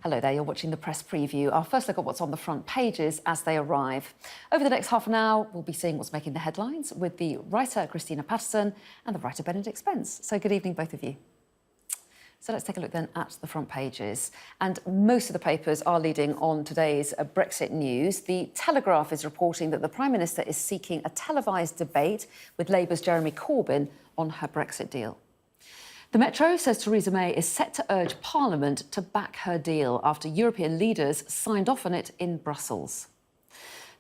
Hello there, you're watching the press preview. Our first look at what's on the front pages as they arrive. Over the next half an hour, we'll be seeing what's making the headlines with the writer Christina Patterson and the writer Benedict Spence. So good evening, both of you. So let's take a look then at the front pages. And most of the papers are leading on today's Brexit news. The Telegraph is reporting that the Prime Minister is seeking a televised debate with Labour's Jeremy Corbyn on her Brexit deal. The Metro says Theresa May is set to urge Parliament to back her deal after European leaders signed off on it in Brussels.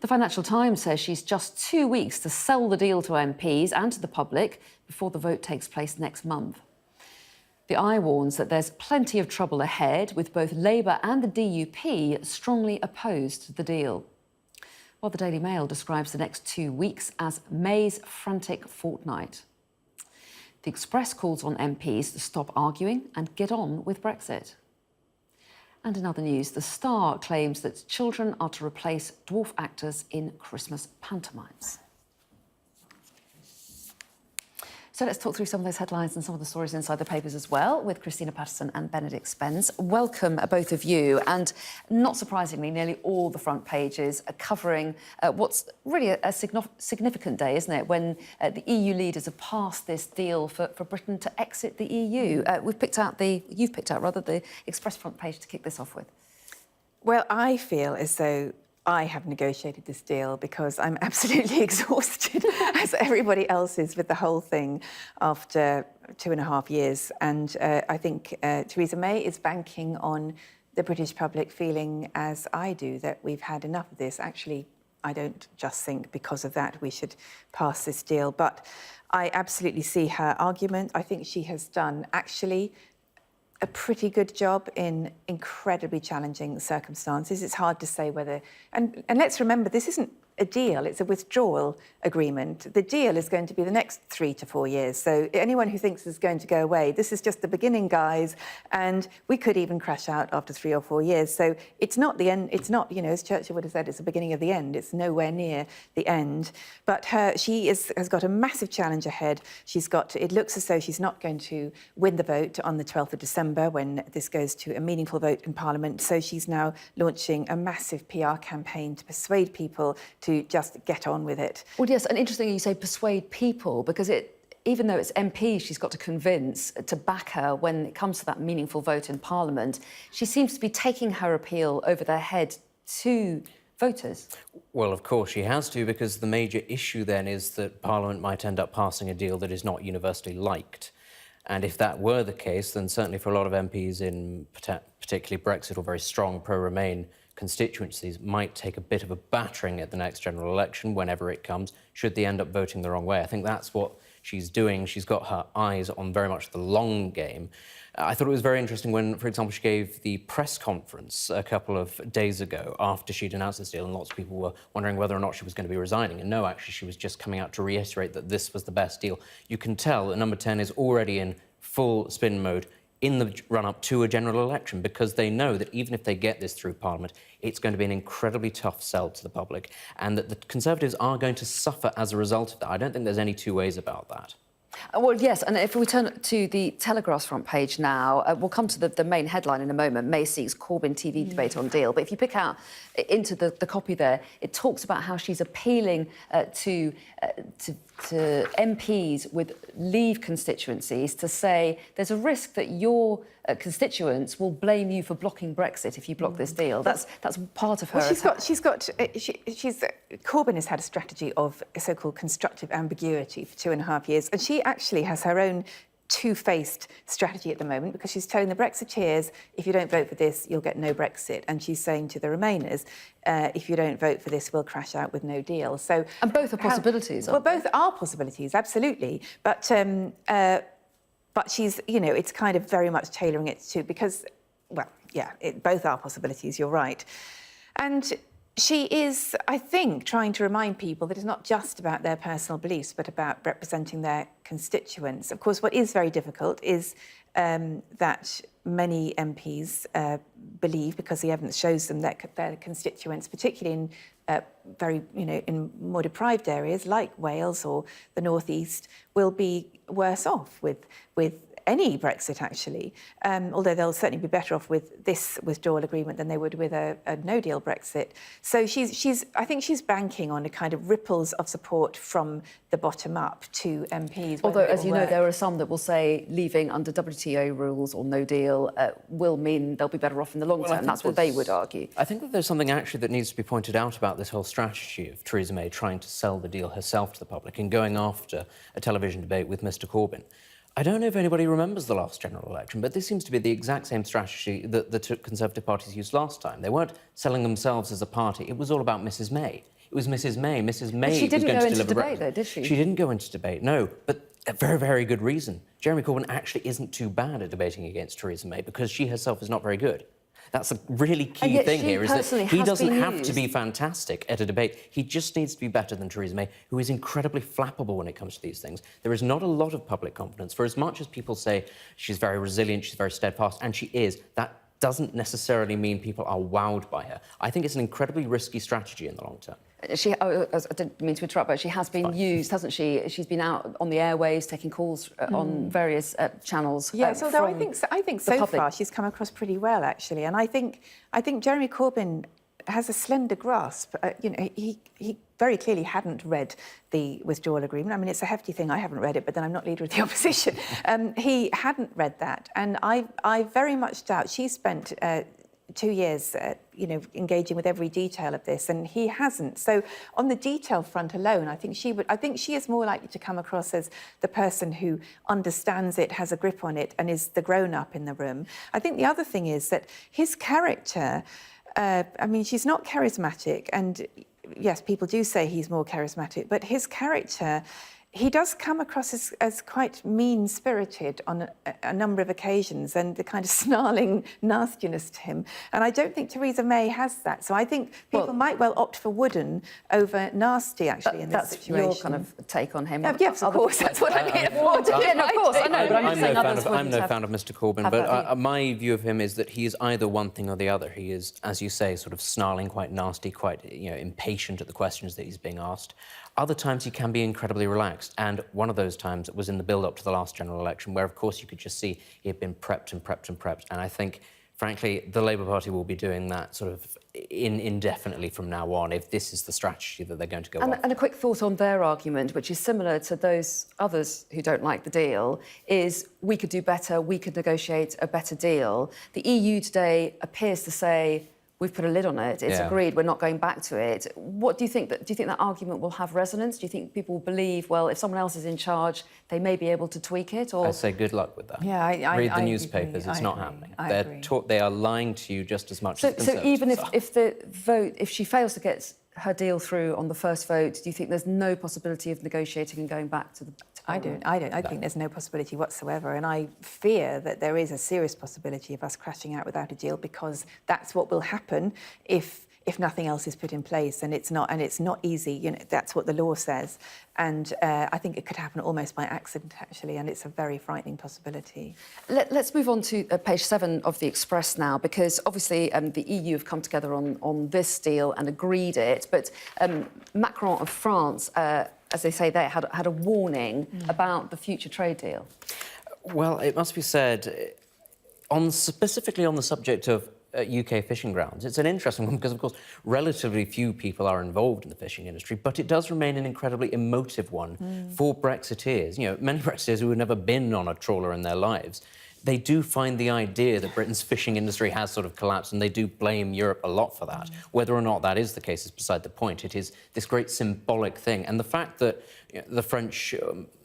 The Financial Times says she's just 2 weeks to sell the deal to MPs and to the public before the vote takes place next month. The Eye warns that there's plenty of trouble ahead, with both Labour and the DUP strongly opposed to the deal. While the Daily Mail describes the next 2 weeks as May's frantic fortnight. The Express calls on MPs to stop arguing and get on with Brexit. And in other news, The Star claims that children are to replace dwarf actors in Christmas pantomimes. So let's talk through some of those headlines and some of the stories inside the papers as well with Christina Patterson and Benedict Spence. Welcome, both of you. And not surprisingly, nearly all the front pages are covering what's really a significant day, isn't it, when the EU leaders have passed this deal for Britain to exit the EU. You've picked out the Express front page to kick this off with. Well, I feel as though I have negotiated this deal because I'm absolutely exhausted, as everybody else is, with the whole thing after 2.5 years. And I think Theresa May is banking on the British public feeling, as I do, that we've had enough of this. Actually, I don't just think because of that we should pass this deal, but I absolutely see her argument. I think she has done, actually, a pretty good job in incredibly challenging circumstances. It's hard to say whether... And let's remember, this isn't a deal, it's a withdrawal agreement. The deal is going to be the next 3 to 4 years. So anyone who thinks it's going to go away, this is just the beginning, guys, and we could even crash out after 3 or 4 years. So it's not the end, it's not, you know, as Churchill would have said, it's the beginning of the end. It's nowhere near the end. But she has got a massive challenge ahead. It looks as though she's not going to win the vote on the 12th of December when this goes to a meaningful vote in Parliament. So she's now launching a massive PR campaign to persuade people to just get on with it. Well, yes, and interestingly you say persuade people, because even though it's MPs she's got to convince to back her when it comes to that meaningful vote in Parliament, she seems to be taking her appeal over their head to voters. Well, of course she has to, because the major issue then is that Parliament might end up passing a deal that is not universally liked. And if that were the case, then certainly for a lot of MPs in particularly Brexit or very strong pro-Remain constituencies might take a bit of a battering at the next general election, whenever it comes, should they end up voting the wrong way. I think that's what she's doing. She's got her eyes on very much the long game. I thought it was very interesting when, for example, she gave the press conference a couple of days ago after she'd announced this deal, and lots of people were wondering whether or not she was going to be resigning. And no, actually, she was just coming out to reiterate that this was the best deal. You can tell that Number 10 is already in full spin mode in the run-up to a general election, because they know that even if they get this through Parliament, it's going to be an incredibly tough sell to the public, and that the Conservatives are going to suffer as a result of that. I don't think there's any two ways about that. Well, yes, and if we turn to the Telegraph's front page now, we'll come to the main headline in a moment. May seeks Corbyn TV debate on deal. But if you pick out into the copy there, it talks about how she's appealing to MPs with Leave constituencies to say there's a risk that your constituents will blame you for blocking Brexit if you block this deal. That's part of her. Well, Corbyn has had a strategy of so-called constructive ambiguity for 2.5 years, and she actually has her own two-faced strategy at the moment, because she's telling the Brexiteers, if you don't vote for this, you'll get no Brexit. And she's saying to the Remainers, if you don't vote for this, we'll crash out with no deal. So, and both are possibilities, well, both are possibilities, absolutely. But she's, you know, it's kind of very much tailoring it to, because, well, yeah, both are possibilities, you're right. And she is, I think, trying to remind people that it's not just about their personal beliefs, but about representing their constituents. Of course, what is very difficult is that many MPs believe, because the evidence shows them, that their constituents, particularly in more deprived areas like Wales or the North East, will be worse off with any Brexit, actually, although they'll certainly be better off with this withdrawal agreement than they would with a no-deal Brexit. So I think she's banking on a kind of ripples of support from the bottom up to MPs. Although, as you know, there are some that will say leaving under WTO rules or no deal will mean they'll be better off in the long term. That's what they would argue. I think that there's something actually that needs to be pointed out about this whole strategy of Theresa May trying to sell the deal herself to the public and going after a television debate with Mr Corbyn. I don't know if anybody remembers the last general election, but this seems to be the exact same strategy that the two Conservative parties used last time. They weren't selling themselves as a party. It was all about Mrs May. It was Mrs May. Mrs May she didn't was going go to into deliver debate, though, did she? She didn't go into debate, no. But a very, very good reason. Jeremy Corbyn actually isn't too bad at debating against Theresa May because she herself is not very good. That's a really key thing here, is that he doesn't have to be fantastic at a debate. He just needs to be better than Theresa May, who is incredibly flappable when it comes to these things. There is not a lot of public confidence. For as much as people say she's very resilient, she's very steadfast, and she is, that doesn't necessarily mean people are wowed by her. I think it's an incredibly risky strategy in the long term. I didn't mean to interrupt, but she has been used, hasn't she? She's been out on the airwaves taking calls on various channels. Yes, although I think so far she's come across pretty well, actually. And I think Jeremy Corbyn has a slender grasp. He very clearly hadn't read the withdrawal agreement. I mean, it's a hefty thing. I haven't read it, but then I'm not leader of the opposition. He hadn't read that, and I very much doubt she spent 2 years, engaging with every detail of this, and he hasn't. So on the detail front alone, I think she is more likely to come across as the person who understands it, has a grip on it, and is the grown-up in the room. I think the other thing is that his character, she's not charismatic, and yes, people do say he's more charismatic, but his character, he does come across as quite mean-spirited on a number of occasions, and the kind of snarling nastiness to him. And I don't think Theresa May has that. So I think people might well opt for wooden over nasty, actually, in this situation. That's your kind of take on him. Yes, of course, that's what I'm here for. Of course, I know, but I'm no fan of Mr Corbyn, but my view of him is that he is either one thing or the other. He is, as you say, sort of snarling, quite nasty, quite impatient at the questions that he's being asked. Other times he can be incredibly relaxed, and one of those times was in the build-up to the last general election, where, of course, you could just see he had been prepped and prepped and prepped. And I think, frankly, the Labour Party will be doing that sort of indefinitely from now on, if this is the strategy that they're going to go on. And a quick thought on their argument, which is similar to those others who don't like the deal, is we could do better, we could negotiate a better deal. The EU today appears to say, we've put a lid on it. It's agreed. We're not going back to it. What do you think? Do you think that argument will have resonance? Do you think people will believe, well, if someone else is in charge, they may be able to tweak it? Or I say good luck with that. Yeah, read the newspapers. It's not happening. They are lying to you just as much as the So even Conservatives if she fails to get her deal through on the first vote, do you think there's no possibility of negotiating and going back to the? I don't. I think there's no possibility whatsoever, and I fear that there is a serious possibility of us crashing out without a deal, because that's what will happen if nothing else is put in place, and it's not easy. That's what the law says, and I think it could happen almost by accident, actually, and it's a very frightening possibility. Let's move on to page 7 of the Express now, because obviously the EU have come together on this deal and agreed it, but Macron of France, as they say there, had a warning about the future trade deal. Well, it must be said, specifically on the subject of UK fishing grounds, it's an interesting one because, of course, relatively few people are involved in the fishing industry, but it does remain an incredibly emotive one for Brexiteers. Many Brexiteers who have never been on a trawler in their lives, they do find the idea that Britain's fishing industry has sort of collapsed, and they do blame Europe a lot for that. Whether or not that is the case is beside the point. It is this great symbolic thing. And the fact that the French,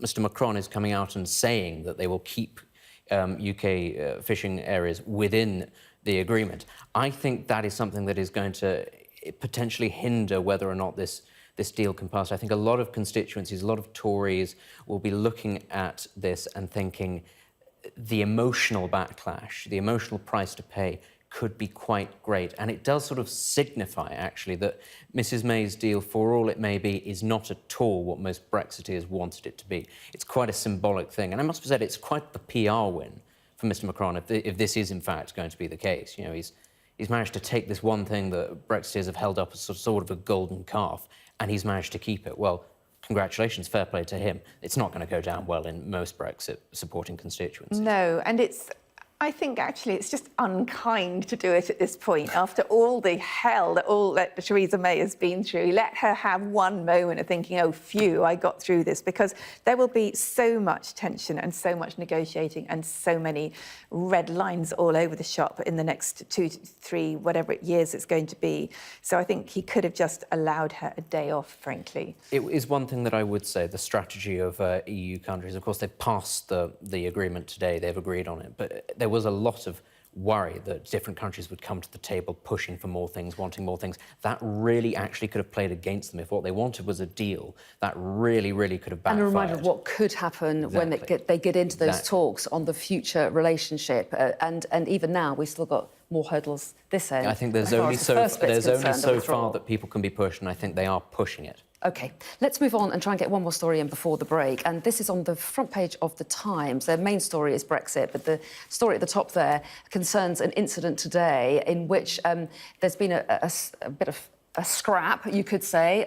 Mr Macron, is coming out and saying that they will keep UK fishing areas within the agreement, I think that is something that is going to potentially hinder whether or not this deal can pass. I think a lot of constituencies, a lot of Tories will be looking at this and thinking the emotional backlash, the emotional price to pay could be quite great. And it does sort of signify, actually, that Mrs May's deal, for all it may be, is not at all what most Brexiteers wanted it to be. It's quite a symbolic thing. And I must be said, it's quite the PR win for Mr Macron if this is, in fact, going to be the case. He's managed to take this one thing that Brexiteers have held up as sort of a golden calf, and he's managed to keep it. Well, congratulations, fair play to him. It's not going to go down well in most Brexit supporting constituencies. No, and I think actually it's just unkind to do it at this point after all the hell that Theresa May has been through. Let her have one moment of thinking, oh, phew, I got through this, because there will be so much tension and so much negotiating and so many red lines all over the shop in the next 2 to 3, whatever years it's going to be. So I think he could have just allowed her a day off, frankly. It is one thing that I would say, the strategy of EU countries. Of course, they've passed the agreement today, they've agreed on it, but there was a lot of worry that different countries would come to the table pushing for more things, wanting more things. That really actually could have played against them. If what they wanted was a deal, that really, really could have backfired. And a reminder of what could happen when they get into those talks on the future relationship. And even now, we've still got more hurdles this end. I think there's only so far that people can be pushed, and I think they are pushing it. OK, let's move on and try and get one more story in before the break. And this is on the front page of The Times. Their main story is Brexit, but the story at the top there concerns an incident today in which there's been a bit of a scrap, you could say,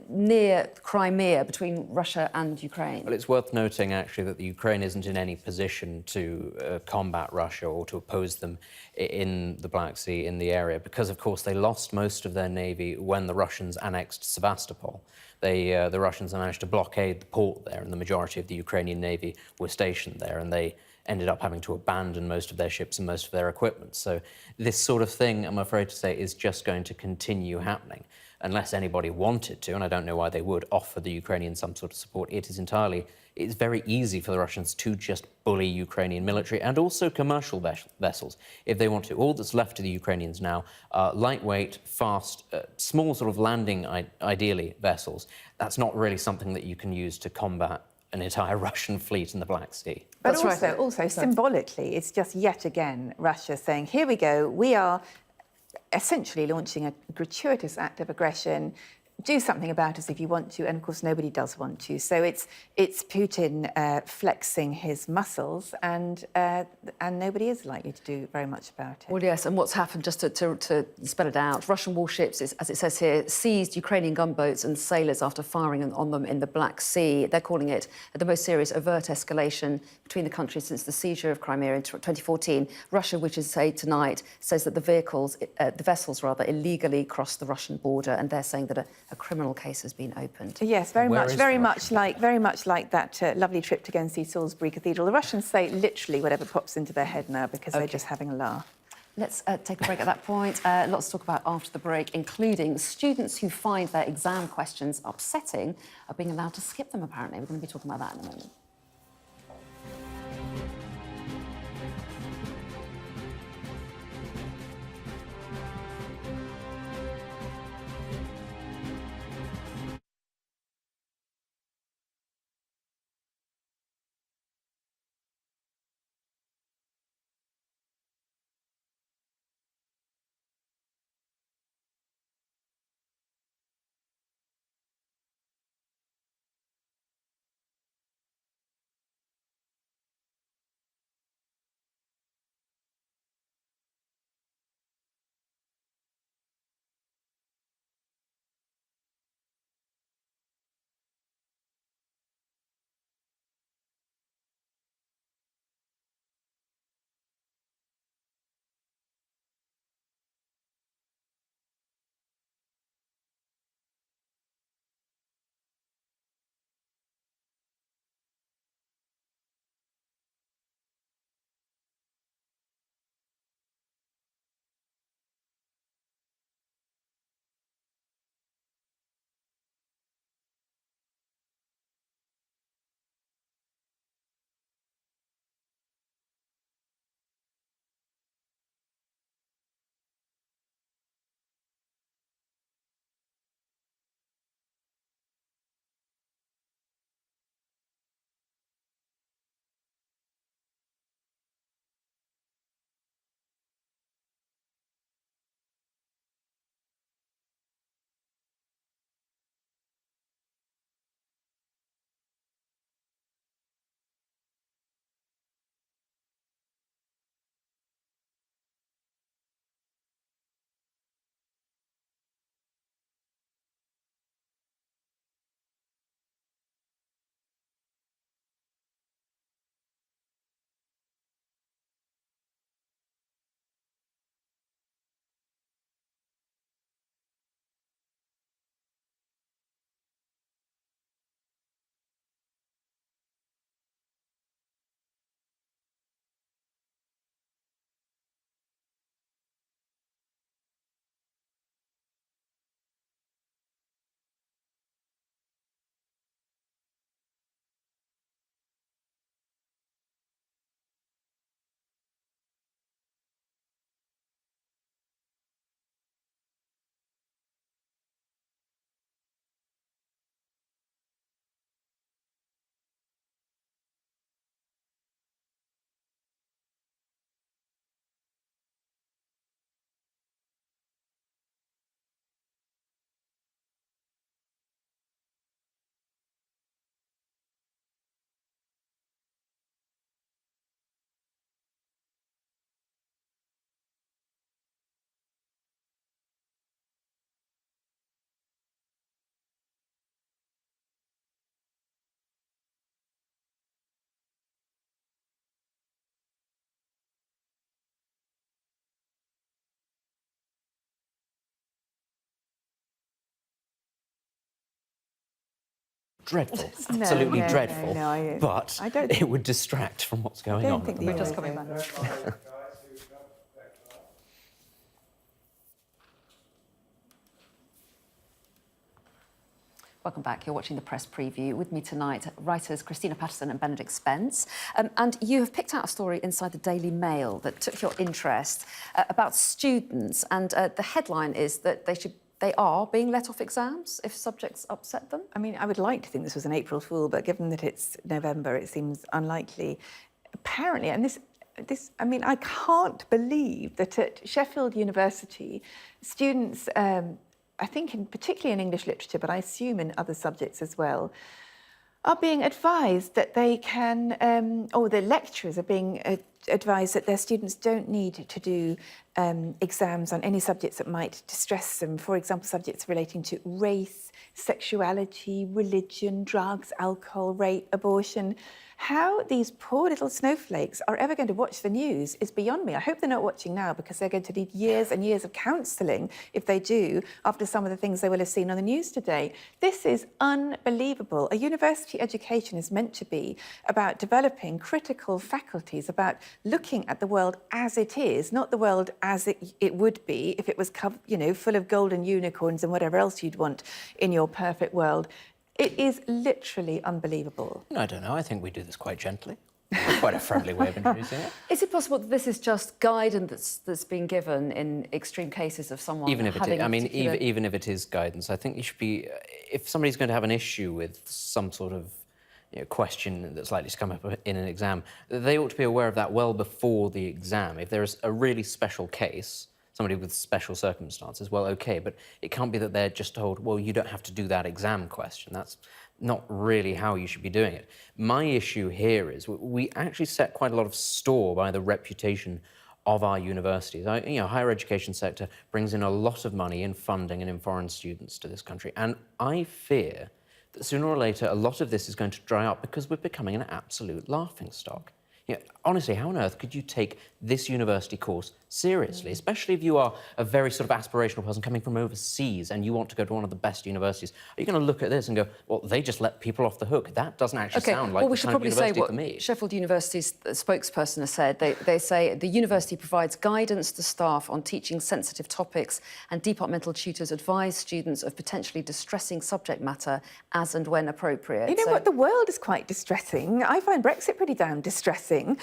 near Crimea between Russia and Ukraine. Well, it's worth noting, actually, that the Ukraine isn't in any position to combat Russia or to oppose them in the Black Sea, in the area, because, of course, they lost most of their navy when the Russians annexed Sevastopol. The Russians managed to blockade the port there, and the majority of the Ukrainian navy were stationed there, and they ended up having to abandon most of their ships and most of their equipment. So this sort of thing, I'm afraid to say, is just going to continue happening unless anybody wanted to, and I don't know why they would, offer the Ukrainians some sort of support. It's very easy for the Russians to just bully Ukrainian military and also commercial vessels if they want to. All that's left to the Ukrainians now are lightweight, fast, small sort of landing, ideally, vessels. That's not really something that you can use to combat an entire Russian fleet in the Black Sea. But also symbolically, it's just yet again Russia saying, here we go, we are essentially launching a gratuitous act of aggression. Do something about us if you want to, and of course nobody does want to. So it's Putin flexing his muscles, and nobody is likely to do very much about it. Well, yes, and what's happened, just to spell it out, Russian warships, as it says here, seized Ukrainian gunboats and sailors after firing on them in the Black Sea. They're calling it the most serious overt escalation between the countries since the seizure of Crimea in 2014. Russia, which is tonight, says that the vessels illegally crossed the Russian border, and they're saying that a criminal case has been opened. Yes, very much like that lovely trip to go and see Salisbury Cathedral. The Russians say literally whatever pops into their head now because they're just having a laugh. Let's take a break at that point. Lots to talk about after the break, including students who find their exam questions upsetting are being allowed to skip them, apparently. We're going to be talking about that in a moment. dreadful, No, absolutely no, dreadful. no, but I don't it would distract from what's going on. think We're just coming back. Welcome back. You're watching the press preview. With me tonight, writers Christina Patterson and Benedict Spence. And you have picked out a story inside the Daily Mail that took your interest about students. And the headline is that they are being let off exams if subjects upset them. I mean, I would like to think this was an April Fool, but given that it's November, it seems unlikely. Apparently, and I mean, I can't believe that at Sheffield University, students, I think particularly in English literature, but I assume in other subjects as well, are being advised that they can, or the lecturers are being advised that their students don't need to do exams on any subjects that might distress them. For example, subjects relating to race, sexuality, religion, drugs, alcohol, rape, abortion. How these poor little snowflakes are ever going to watch the news is beyond me. I hope they're not watching now, because they're going to need years and years of counselling if they do, after some of the things they will have seen on the news today. This is unbelievable. A university education is meant to be about developing critical faculties, about looking at the world as it is, not the world as it would be if it was, you know, full of golden unicorns and whatever else you'd want in your perfect world. It is literally unbelievable. I don't know. I think we do this quite gently. Quite a friendly way of introducing it. Is it possible that this is just guidance that's being given in extreme cases of someone Even if it having is, I mean, particular... even if it is guidance, I think you should be, if somebody's going to have an issue with some sort of question that's likely to come up in an exam, they ought to be aware of that well before the exam. If there is a really special case, somebody with special circumstances, well, OK, but it can't be that they're just told, well, you don't have to do that exam question. That's not really how you should be doing it. My issue here is we actually set quite a lot of store by the reputation of our universities. Higher education sector brings in a lot of money in funding and in foreign students to this country. And I fear that sooner or later, a lot of this is going to dry up because we're becoming an absolute laughingstock. Honestly, how on earth could you take this university course seriously, especially if you are a very sort of aspirational person coming from overseas and you want to go to one of the best universities? Are you going to look at this and go, well, they just let people off the hook? That doesn't actually sound like well, we the should kind of probably say university what for me. Sheffield University's spokesperson has said. They say the university provides guidance to staff on teaching sensitive topics, and departmental tutors advise students of potentially distressing subject matter as and when appropriate. You know what? The world is quite distressing. I find Brexit pretty damn distressing.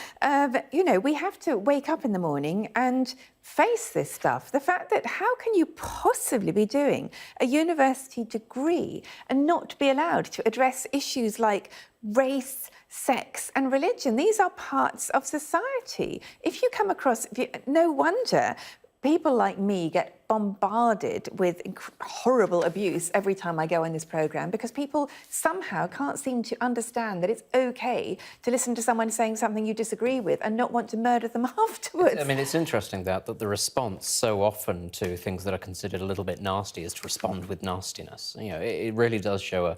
We have to wake up in the morning and face this stuff. The fact that how can you possibly be doing a university degree and not be allowed to address issues like race, sex and religion? These are parts of society. If you come across, no wonder people like me get bombarded with horrible abuse every time I go on this programme, because people somehow can't seem to understand that it's OK to listen to someone saying something you disagree with and not want to murder them afterwards. I mean, it's interesting that the response so often to things that are considered a little bit nasty is to respond with nastiness. It really does show a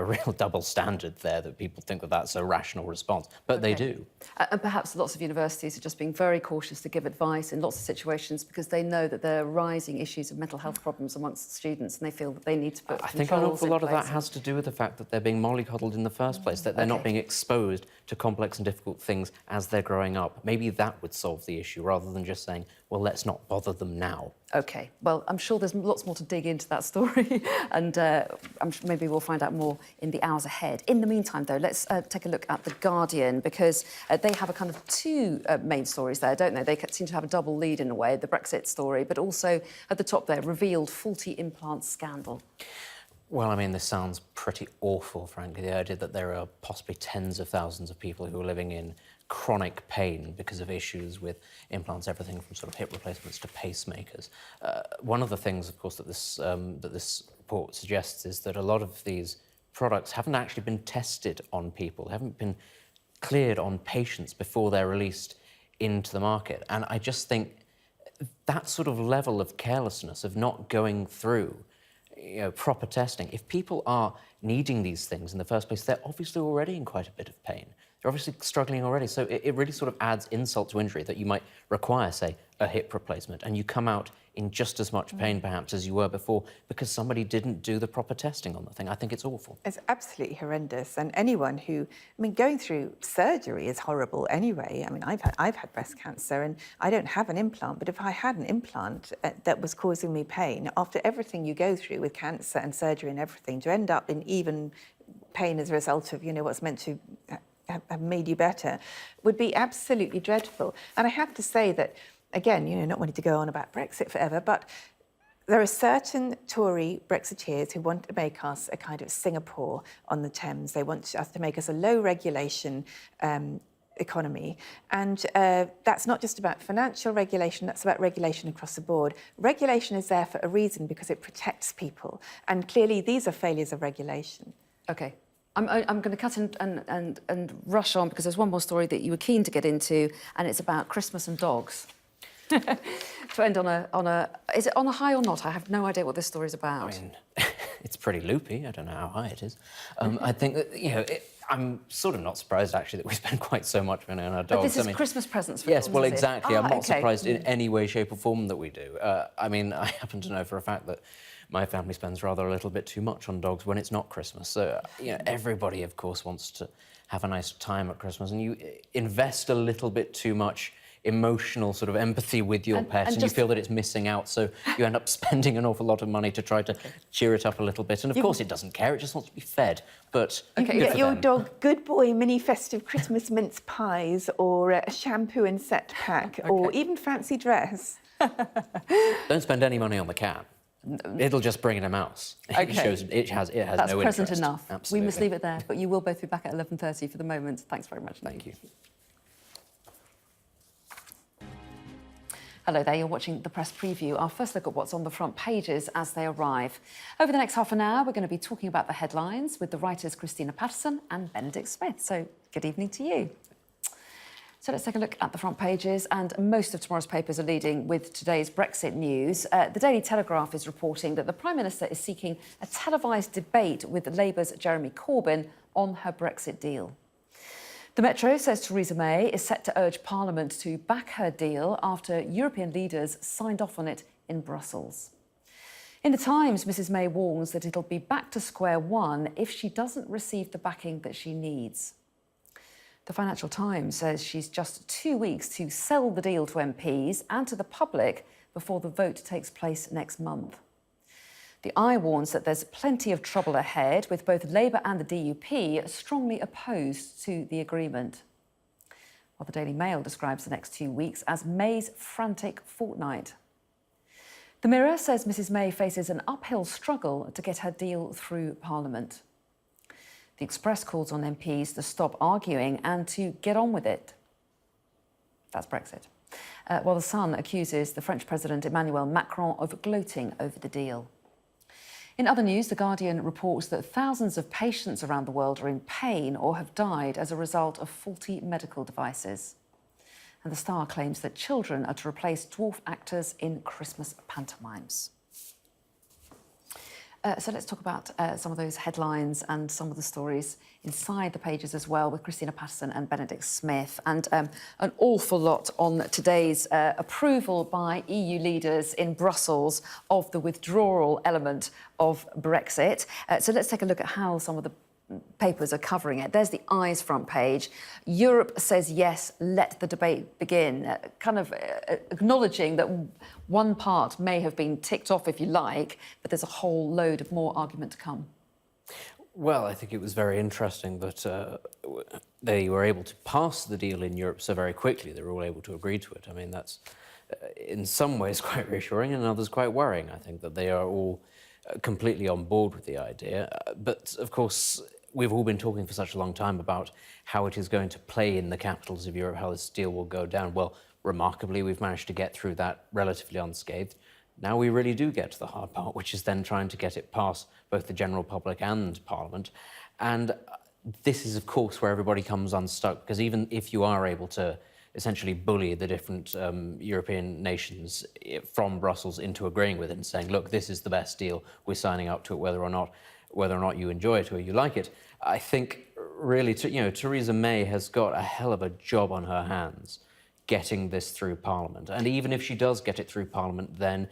real double standard there, that people think that that's a rational response, but they do. And perhaps lots of universities are just being very cautious to give advice in lots of situations because they know that there are rising issues of mental health problems amongst students, and they feel that they need to put I think an awful lot of that place. has to do with the fact that they're being mollycoddled in the first place, that they're not being exposed to complex and difficult things as they're growing up. Maybe that would solve the issue, rather than just saying, well, let's not bother them now. OK, well, I'm sure there's lots more to dig into that story, and I'm sure maybe we'll find out more in the hours ahead. In the meantime, though, let's take a look at The Guardian, because they have a kind of two main stories there, don't they? They seem to have a double lead in a way, the Brexit story, but also at the top there, revealed faulty implant scandal. Well, I mean, this sounds pretty awful, frankly, the idea that there are possibly tens of thousands of people who are living in chronic pain because of issues with implants, everything from sort of hip replacements to pacemakers. One of the things, of course, that this report suggests is that a lot of these products haven't actually been tested on people, haven't been cleared on patients before they're released into the market. And I just think that sort of level of carelessness, of not going through proper testing. If people are needing these things in the first place, they're obviously already in quite a bit of pain. They're obviously struggling already. So it really sort of adds insult to injury that you might require, say, a hip replacement, and you come out in just as much pain, perhaps, as you were before, because somebody didn't do the proper testing on the thing. I think it's awful. It's absolutely horrendous. And anyone who, going through surgery is horrible anyway. I mean, I've had breast cancer and I don't have an implant, but if I had an implant that was causing me pain, after everything you go through with cancer and surgery and everything, to end up in even pain as a result of, what's meant to have made you better, would be absolutely dreadful. And I have to say that, again, not wanting to go on about Brexit forever, but there are certain Tory Brexiteers who want to make us a kind of Singapore on the Thames. They want us to make us a low regulation economy. And that's not just about financial regulation, that's about regulation across the board. Regulation is there for a reason because it protects people. And clearly these are failures of regulation. OK. I'm going to cut and rush on because there's one more story that you were keen to get into, and it's about Christmas and dogs. To end on a... Is it on a high or not? I have no idea what this story's about. I mean, it's pretty loopy. I don't know how high it is. I think that, I'm sort of not surprised, actually, that we spend quite so much money on our dogs. But this is Christmas presents for Yes, dogs, well, is it? exactly. I'm not okay. surprised in any way, shape or form that we do. I mean, I happen to know for a fact that my family spends rather a little bit too much on dogs when it's not Christmas. So, everybody, of course, wants to have a nice time at Christmas, and you invest a little bit too much emotional sort of empathy with your pet, and you feel that it's missing out, so you end up spending an awful lot of money to try to cheer it up a little bit. And of course it doesn't care, it just wants to be fed. But you can get your dog Good Boy mini festive Christmas mince pies, or a shampoo and set pack, or even fancy dress. Don't spend any money on the cat. It'll just bring in a mouse. Okay. It has That's no present interest. enough. Absolutely. We must leave it there, but you will both be back at 11:30 for the moment. Thanks very much. Thank you. Hello there, you're watching the Press Preview. Our first look at what's on the front pages as they arrive. Over the next half an hour, we're going to be talking about the headlines with the writers Christina Patterson and Benedict Spence. So, good evening to you. So let's take a look at the front pages, and most of tomorrow's papers are leading with today's Brexit news. The Daily Telegraph is reporting that the Prime Minister is seeking a televised debate with Labour's Jeremy Corbyn on her Brexit deal. The Metro says Theresa May is set to urge Parliament to back her deal after European leaders signed off on it in Brussels. In the Times, Mrs May warns that it'll be back to square one if she doesn't receive the backing that she needs. The Financial Times says she's just 2 weeks to sell the deal to MPs and to the public before the vote takes place next month. The Eye warns that there's plenty of trouble ahead, with both Labour and the DUP strongly opposed to the agreement. While the Daily Mail describes the next 2 weeks as May's frantic fortnight. The Mirror says Mrs May faces an uphill struggle to get her deal through Parliament. The Express calls on MPs to stop arguing and to get on with it. That's Brexit. While the Sun accuses the French President Emmanuel Macron of gloating over the deal. In other news, The Guardian reports that thousands of patients around the world are in pain or have died as a result of faulty medical devices. And The Star claims that children are to replace dwarf actors in Christmas pantomimes. So let's talk about some of those headlines and some of the stories inside the pages as well, with Christina Patterson and Benedict Smith, and an awful lot on today's approval by EU leaders in Brussels of the withdrawal element of Brexit. So let's take a look at how some of the papers are covering it. There's the Eye's front page. Europe says yes, let the debate begin. Kind of acknowledging that one part may have been ticked off, if you like, but there's a whole load of more argument to come. Well, I think it was very interesting that they were able to pass the deal in Europe so very quickly. They were all able to agree to it. I mean, that's in some ways quite reassuring, and in others quite worrying. I think that they are all completely on board with the idea. But, of course, we've all been talking for such a long time about how it is going to play in the capitals of Europe, how this deal will go down. Well, remarkably, we've managed to get through that relatively unscathed. Now we really do get to the hard part, which is then trying to get it past both the general public and Parliament. And this is, of course, where everybody comes unstuck, because even if you are able to essentially bully the different European nations from Brussels into agreeing with it and saying, look, this is the best deal, we're signing up to it whether or not you enjoy it or you like it, I think really, Theresa May has got a hell of a job on her hands getting this through Parliament. And even if she does get it through Parliament, then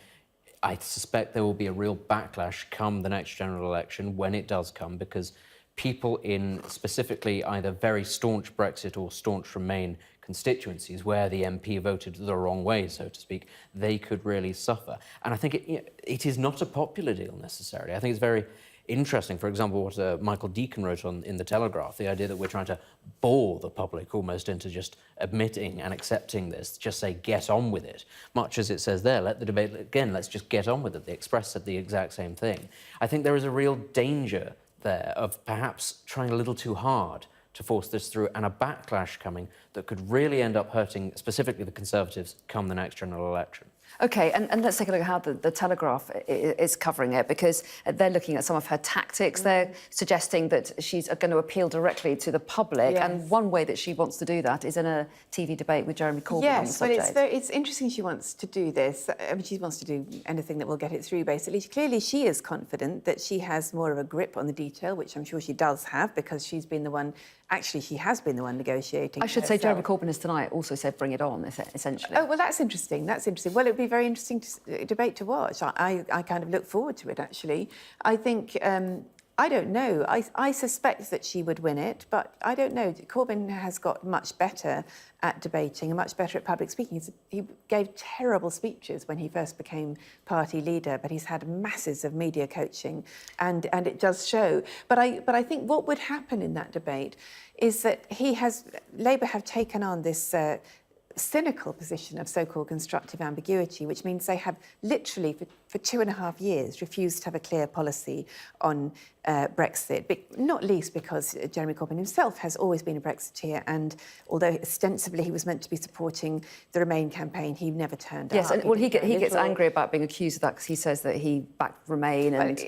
I suspect there will be a real backlash come the next general election, when it does come, because people in specifically either very staunch Brexit or staunch Remain constituencies, where the MP voted the wrong way, so to speak, they could really suffer. And I think it is not a popular deal necessarily. I think it's very interesting, for example, what Michael Deacon wrote in The Telegraph, the idea that we're trying to bore the public almost into just admitting and accepting this, just say, get on with it. Much as it says there, let the debate, again, let's just get on with it. The Express said the exact same thing. I think there is a real danger there of perhaps trying a little too hard to force this through, and a backlash coming that could really end up hurting specifically the Conservatives come the next general election. OK, and let's take a look at how the Telegraph is covering it, because they're looking at some of her tactics. They're suggesting that she's going to appeal directly to the public, and one way that she wants to do that is in a TV debate with Jeremy Corbyn on the subject. Yes, but it's interesting she wants to do this. I mean, she wants to do anything that will get it through, basically. Clearly, she is confident that she has more of a grip on the detail, which I'm sure she does have, because she's been the one... Actually, she has been the one negotiating. I should say Jeremy Corbyn has tonight also said bring it on, essentially. Oh, well, that's interesting. That's interesting. Well, it would be a very interesting debate to watch. I kind of look forward to it, actually. I think... I don't know. I suspect that she would win it, but I don't know. Corbyn has got much better at debating and much better at public speaking. He gave terrible speeches when he first became party leader, but he's had masses of media coaching, and it does show. But I think what would happen in that debate is that Labour have taken on this cynical position of so-called constructive ambiguity, which means they have literally for 2.5 years refused to have a clear policy on Brexit, not least because Jeremy Corbyn himself has always been a Brexiteer, and although ostensibly he was meant to be supporting the Remain campaign, he never turned up. Yes, and well, he gets angry about being accused of that because he says that he backed Remain. And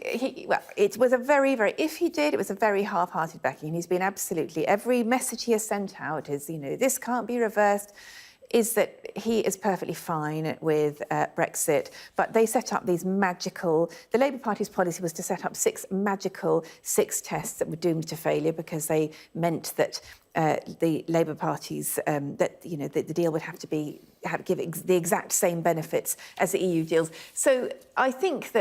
well, it was a very, if he did, it was a very half-hearted backing. He's been absolutely, every message he has sent out is, this can't be reversed, is that he is perfectly fine with Brexit, but they set up these magical... The Labour Party's policy was to set up 6 tests that were doomed to failure, because they meant that the Labour Party's... the deal would have to give the exact same benefits as the EU deals. So I think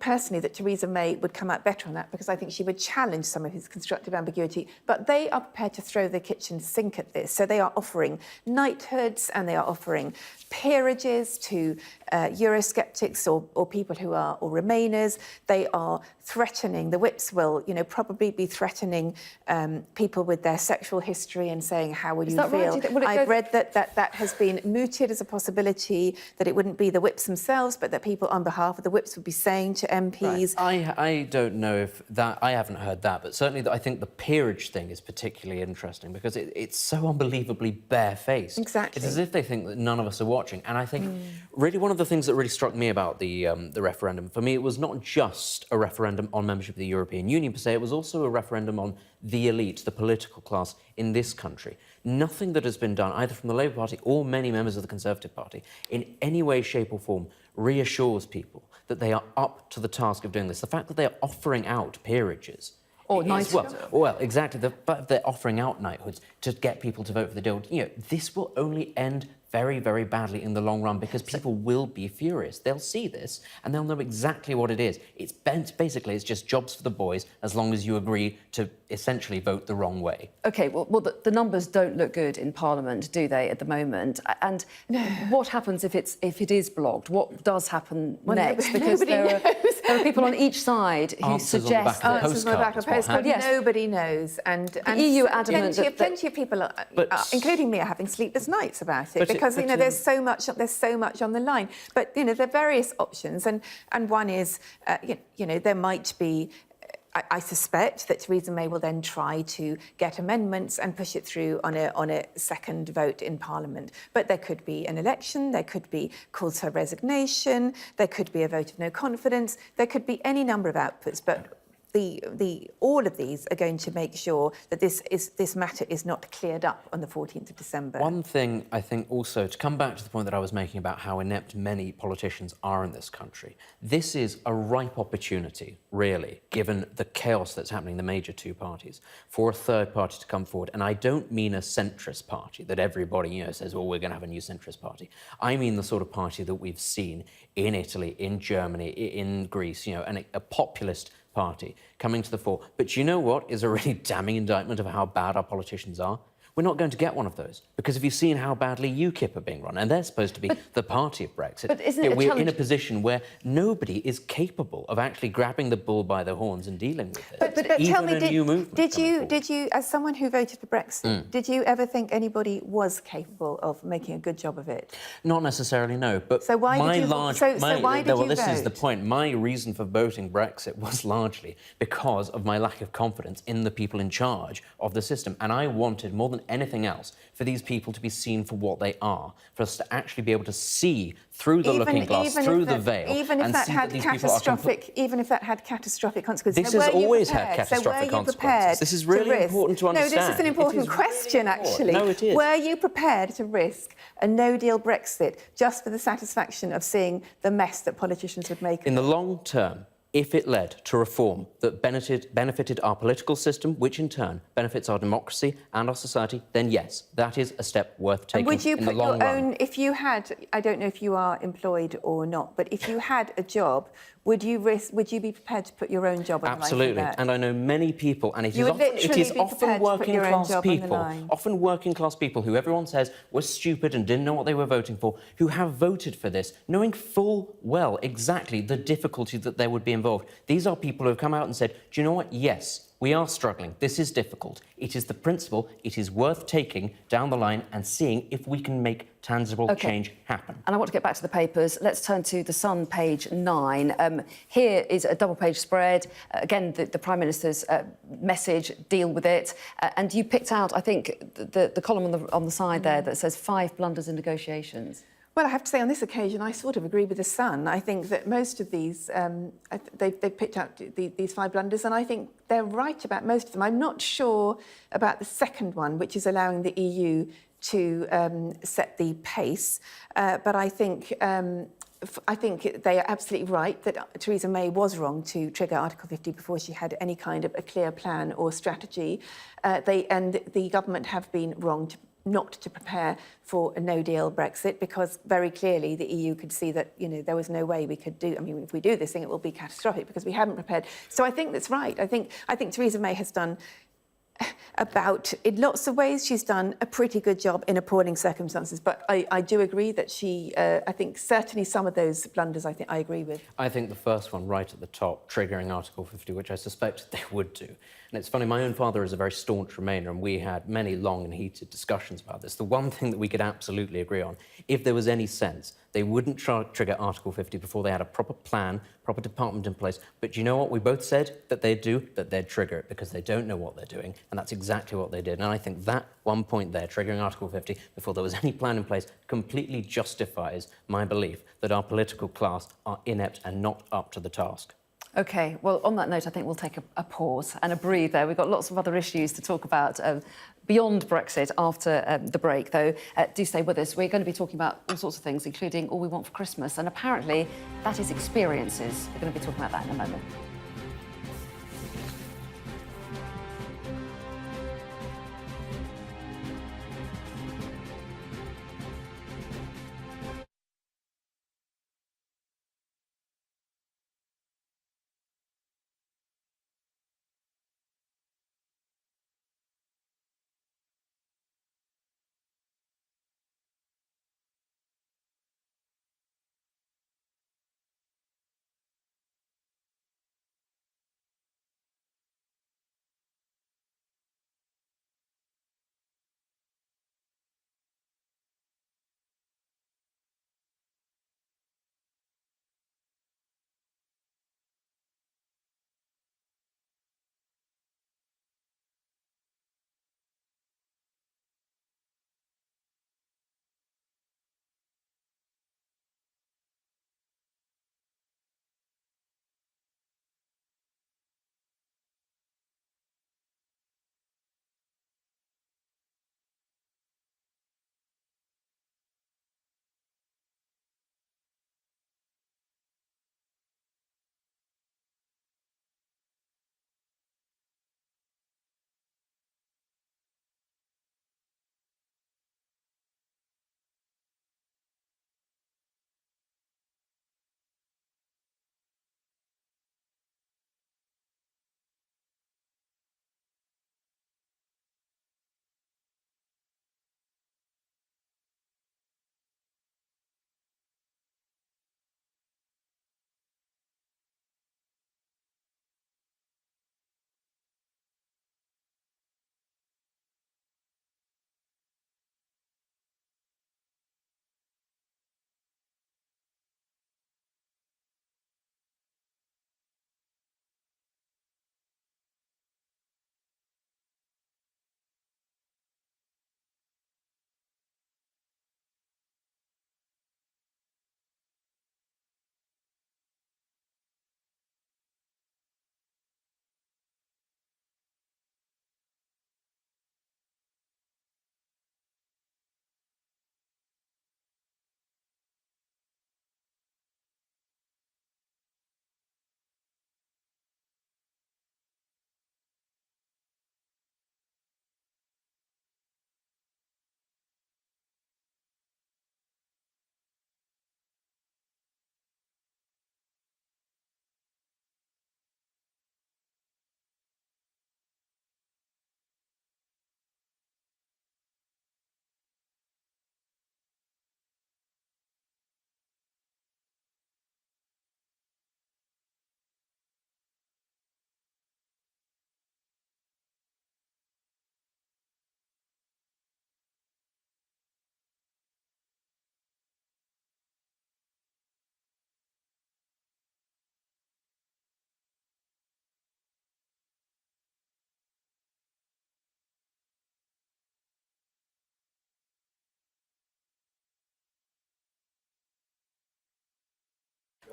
personally that Theresa May would come out better on that, because I think she would challenge some of his constructive ambiguity. But they are prepared to throw the kitchen sink at this. So they are offering knighthoods, and they are offering peerages to Eurosceptics or people who are or Remainers. They are threatening, the whips will, probably be threatening people with their sexual history and saying, how will you feel? Right? I've read that has been mooted as a possibility, that it wouldn't be the whips themselves, but that people on behalf of the whips would be saying to MPs. Right. I don't know if that... I haven't heard that, but certainly I think the peerage thing is particularly interesting, because it's so unbelievably barefaced. Exactly. It's as if they think that none of us are watching. And I think really one of the things that really struck me about the referendum, for me, it was not just a referendum on membership of the European Union per se, it was also a referendum on the elite, the political class in this country. Nothing that has been done, either from the Labour Party or many members of the Conservative Party, in any way, shape or form, reassures people that they are up to the task of doing this. The fact that they are offering out peerages... Or knighthoods. Well, exactly. The fact that they're offering out knighthoods to get people to vote for the deal, this will only end very, very badly in the long run, because people will be furious. They'll see this and they'll know exactly what it is. Basically, it's just jobs for the boys, as long as you agree to essentially vote the wrong way. OK, well the numbers don't look good in Parliament, do they, at the moment? And what happens if it is blocked? What does happen next? Because there are people on each side who suggest... Answers on the back of a postcard. Yes. Nobody knows. And the EU adamant plenty of people, including me, are having sleepless nights about it, because there's so much on the line. But there are various options, and one is there might be. I suspect that Theresa May will then try to get amendments and push it through on a second vote in Parliament. But there could be an election, there could be calls for resignation, there could be a vote of no confidence, there could be any number of outputs. But all of these are going to make sure that this matter is not cleared up on the 14th of December. One thing I think also, to come back to the point that I was making about how inept many politicians are in this country, this is a ripe opportunity, really, given the chaos that's happening in the major two parties, for a third party to come forward. And I don't mean a centrist party that everybody, says, well, we're going to have a new centrist party. I mean the sort of party that we've seen in Italy, in Germany, in Greece, a populist party coming to the fore. But you know what is a really damning indictment of how bad our politicians are? We're not going to get one of those, because have you seen how badly UKIP are being run? And they're supposed to be the party of Brexit. But isn't it we're in a position where nobody is capable of actually grabbing the bull by the horns and dealing with it. But Even tell me, a new movement did you, as someone who voted for Brexit, did you ever think anybody was capable of making a good job of it? Not necessarily, no. But so why did you? Why did you this vote? is the point. My reason for voting Brexit was largely because of my lack of confidence in the people in charge of the system, and I wanted more than anything else for these people to be seen for what they are, for us to actually be able to see through the looking glass, through the veil, even if that had catastrophic consequences. This has always had catastrophic consequences. This is really important to understand. No, this is an important question, actually. No, it is. Were you prepared to risk a no-deal Brexit just for the satisfaction of seeing the mess that politicians would make? In the long term, if it led to reform that benefited our political system, which in turn benefits our democracy and our society, then yes, that is a step worth taking in the long run. If you had, I don't know if you are employed or not, but if you had a job, would you be prepared to put your own job on the line? Absolutely, and I know many people, and it is often working class people who everyone says were stupid and didn't know what they were voting for, who have voted for this, knowing full well exactly the difficulty that there would be involved. These are people who have come out and said, do you know what? Yes, we are struggling. This is difficult. It is the principle. It is worth taking down the line and seeing if we can make tangible change happen. And I want to get back to the papers. Let's turn to The Sun, page 9. Here is a double-page spread. Again, the Prime Minister's message, deal with it. And you picked out, I think, the column on the side there that says 5 blunders in negotiations. Well, I have to say, on this occasion, I sort of agree with The Sun. I think that most of these, they've picked out these 5 blunders, and I think they're right about most of them. I'm not sure about the second one, which is allowing the EU to set the pace, but I think they are absolutely right that Theresa May was wrong to trigger Article 50 before she had any kind of a clear plan or strategy. And the government have been wrong not to prepare for a no-deal Brexit, because very clearly the EU could see that, there was no way we could do. I mean, if we do this thing, it will be catastrophic because we haven't prepared. So I think that's right. I think Theresa May has done in lots of ways, she's done a pretty good job in appalling circumstances. But I do agree that I think certainly some of those blunders, I agree with. I think the first one, right at the top, triggering Article 50, which I suspect they would do. And it's funny, my own father is a very staunch Remainer, and we had many long and heated discussions about this. The one thing that we could absolutely agree on, if there was any sense, they wouldn't trigger Article 50 before they had a proper plan, proper department in place. But you know what we both said that they'd do? That they'd trigger it, because they don't know what they're doing, and that's exactly what they did. And I think that one point there, triggering Article 50 before there was any plan in place, completely justifies my belief that our political class are inept and not up to the task. OK, well, on that note, I think we'll take a pause and a breather. We've got lots of other issues to talk about beyond Brexit after the break, though. Do stay with us. We're going to be talking about all sorts of things, including all we want for Christmas. And apparently, that is experiences. We're going to be talking about that in a moment.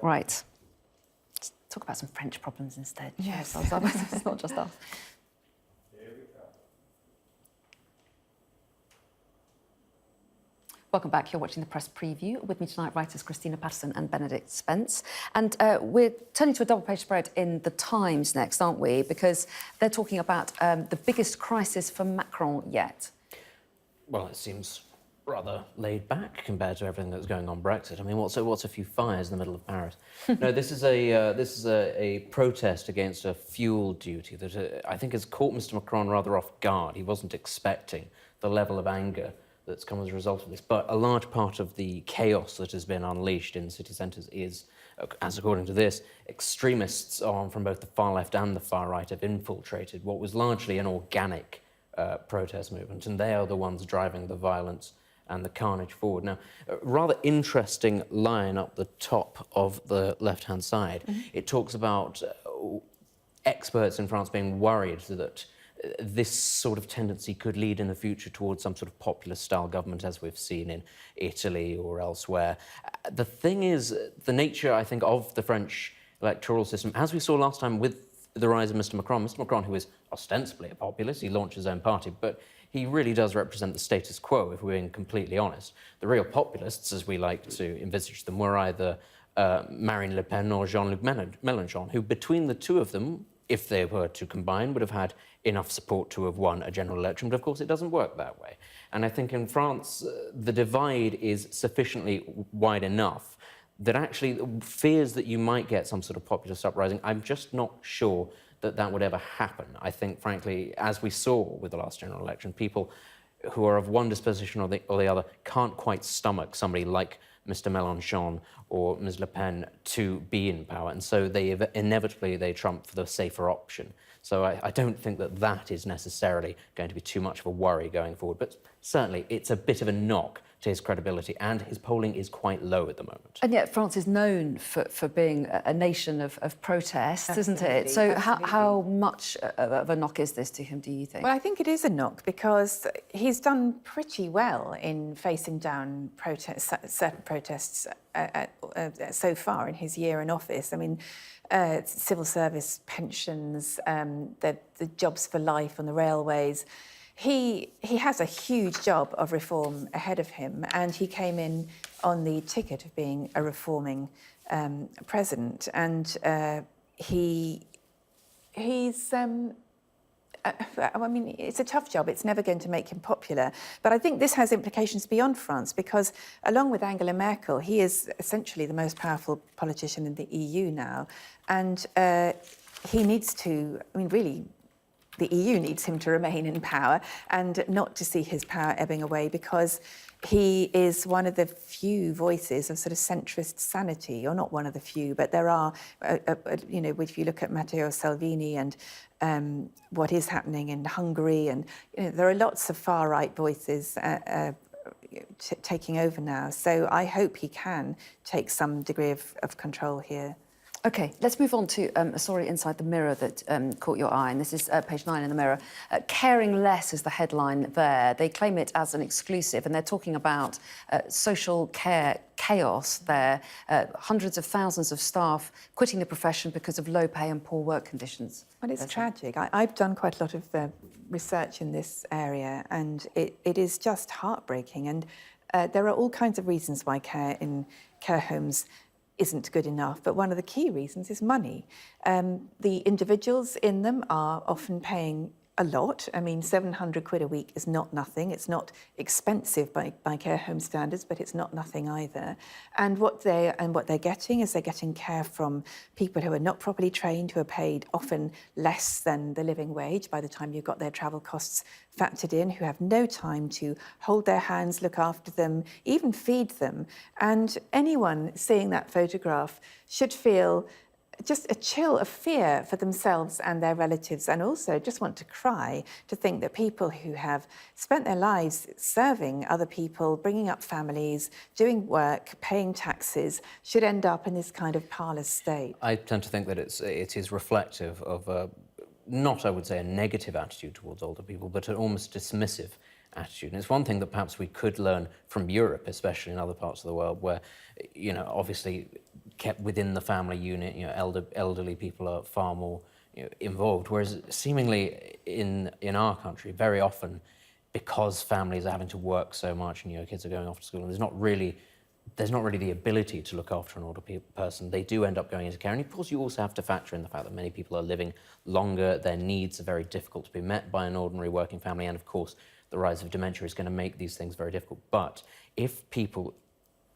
Right. Let's talk about some French problems instead. Yes. It's not just us. Welcome back. You're watching the press preview. With me tonight, writers Christina Patterson and Benedict Spence. And we're turning to a double-page spread in The Times next, aren't we? Because they're talking about the biggest crisis for Macron yet. Well, it seems rather laid back compared to everything that's going on Brexit. I mean, what's a few fires in the middle of Paris? No, this is a protest against a fuel duty that I think has caught Mr. Macron rather off guard. He wasn't expecting the level of anger that's come as a result of this. But a large part of the chaos that has been unleashed in city centres is, as according to this, extremists from both the far left and the far right have infiltrated what was largely an organic protest movement, and they are the ones driving the violence and the carnage forward. Now, a rather interesting line up the top of the left-hand side. It talks about experts in France being worried that this sort of tendency could lead in the future towards some sort of populist-style government, as we've seen in Italy or elsewhere. The thing is, the nature, I think, of the French electoral system, as we saw last time with the rise of Mr. Macron, who is ostensibly a populist, he launched his own party, but he really does represent the status quo, if we're being completely honest. The real populists, as we like to envisage them, were either Marine Le Pen or Jean-Luc Mélenchon, who between the two of them, if they were to combine, would have had enough support to have won a general election. But of course, it doesn't work that way. And I think in France, the divide is sufficiently wide enough that actually fears that you might get some sort of populist uprising, I'm just not sure that that would ever happen. I think, frankly, as we saw with the last general election, people who are of one disposition or the other can't quite stomach somebody like Mr. Mélenchon or Ms. Le Pen to be in power, and so they inevitably trump for the safer option. So I don't think that that is necessarily going to be too much of a worry going forward, but certainly it's a bit of a knock to his credibility, and his polling is quite low at the moment. And yet France is known for being a nation of protests, isn't it? So how much of a knock is this to him, do you think? Well, I think it is a knock because he's done pretty well in facing down certain protests so far in his year in office. I mean, civil service pensions, the jobs for life on the railways. He has a huge job of reform ahead of him, and he came in on the ticket of being a reforming president. And he's I mean, it's a tough job. It's never going to make him popular. But I think this has implications beyond France because, along with Angela Merkel, he is essentially the most powerful politician in the EU now. And he needs to, I mean, really, the EU needs him to remain in power and not to see his power ebbing away because he is one of the few voices of sort of centrist sanity, or not one of the few, but there are, you know, if you look at Matteo Salvini and what is happening in Hungary, and you know, there are lots of far-right voices taking over now. So I hope he can take some degree of control here. OK, let's move on to a story inside the Mirror that caught your eye, and this is page 9 in the Mirror. Caring less is the headline there. They claim it as an exclusive, and they're talking about social care chaos there. Hundreds of thousands of staff quitting the profession because of low pay and poor work conditions. Well, it's tragic. I've done quite a lot of research in this area, and it is just heartbreaking. And there are all kinds of reasons why care in care homes isn't good enough, but one of the key reasons is money. The individuals in them are often paying a lot. I mean, 700 quid a week is not nothing. It's not expensive by care home standards, but it's not nothing either. And what they're getting is they're getting care from people who are not properly trained, who are paid often less than the living wage by the time you've got their travel costs factored in, who have no time to hold their hands, look after them, even feed them. And anyone seeing that photograph should feel just a chill of fear for themselves and their relatives, and also just want to cry to think that people who have spent their lives serving other people, bringing up families, doing work, paying taxes, should end up in this kind of parlous state. I tend to think that it is reflective of not, I would say, a negative attitude towards older people, but an almost dismissive attitude. And it's one thing that perhaps we could learn from Europe, especially in other parts of the world, where, you know, obviously kept within the family unit. You know, elderly people are far more involved, whereas seemingly in our country, very often, because families are having to work so much and kids are going off to school, and there's not really the ability to look after an older person, they do end up going into care. And of course, you also have to factor in the fact that many people are living longer, their needs are very difficult to be met by an ordinary working family, and of course, the rise of dementia is going to make these things very difficult. But if people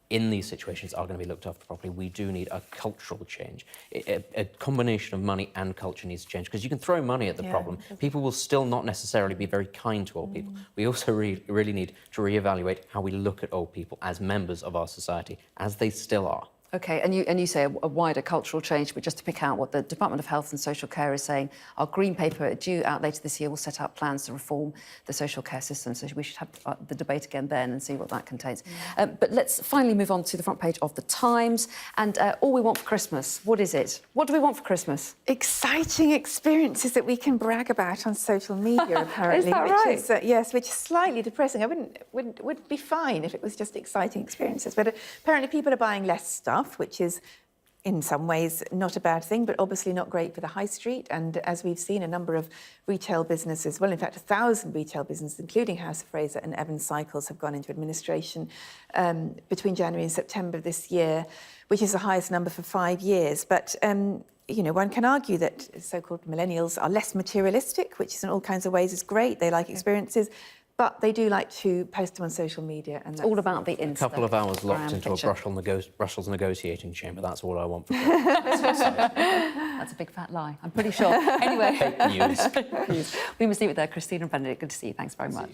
in these situations are going to be looked after properly, we do need a cultural change. A combination of money and culture needs to change, because you can throw money at the problem. People will still not necessarily be very kind to old people. We also really need to reevaluate how we look at old people as members of our society, as they still are. OK, and you say a wider cultural change, but just to pick out what the Department of Health and Social Care is saying, our Green Paper due out later this year will set out plans to reform the social care system. So we should have the debate again then and see what that contains. But let's finally move on to the front page of the Times. And all we want for Christmas, what is it? What do we want for Christmas? Exciting experiences that we can brag about on social media, apparently. Is that right? Which is, yes, which is slightly depressing. I would be fine if it was just exciting experiences. But apparently people are buying less stuff, which is in some ways not a bad thing, but obviously not great for the high street. And as we've seen, a number of retail businesses, well, in fact, 1,000 retail businesses, including House of Fraser and Evans Cycles, have gone into administration between January and September this year, which is the highest number for 5 years. But one can argue that so-called millennials are less materialistic, which in all kinds of ways is great. They like experiences. But they do like to post them on social media. And it's all about the Insta. A couple of hours locked into a Brussels negotiating chamber. That's all I want for That's a big fat lie, I'm pretty sure. Anyway. Fake news. We must leave it there. Christina and Benedict, good to see you. Thanks very much.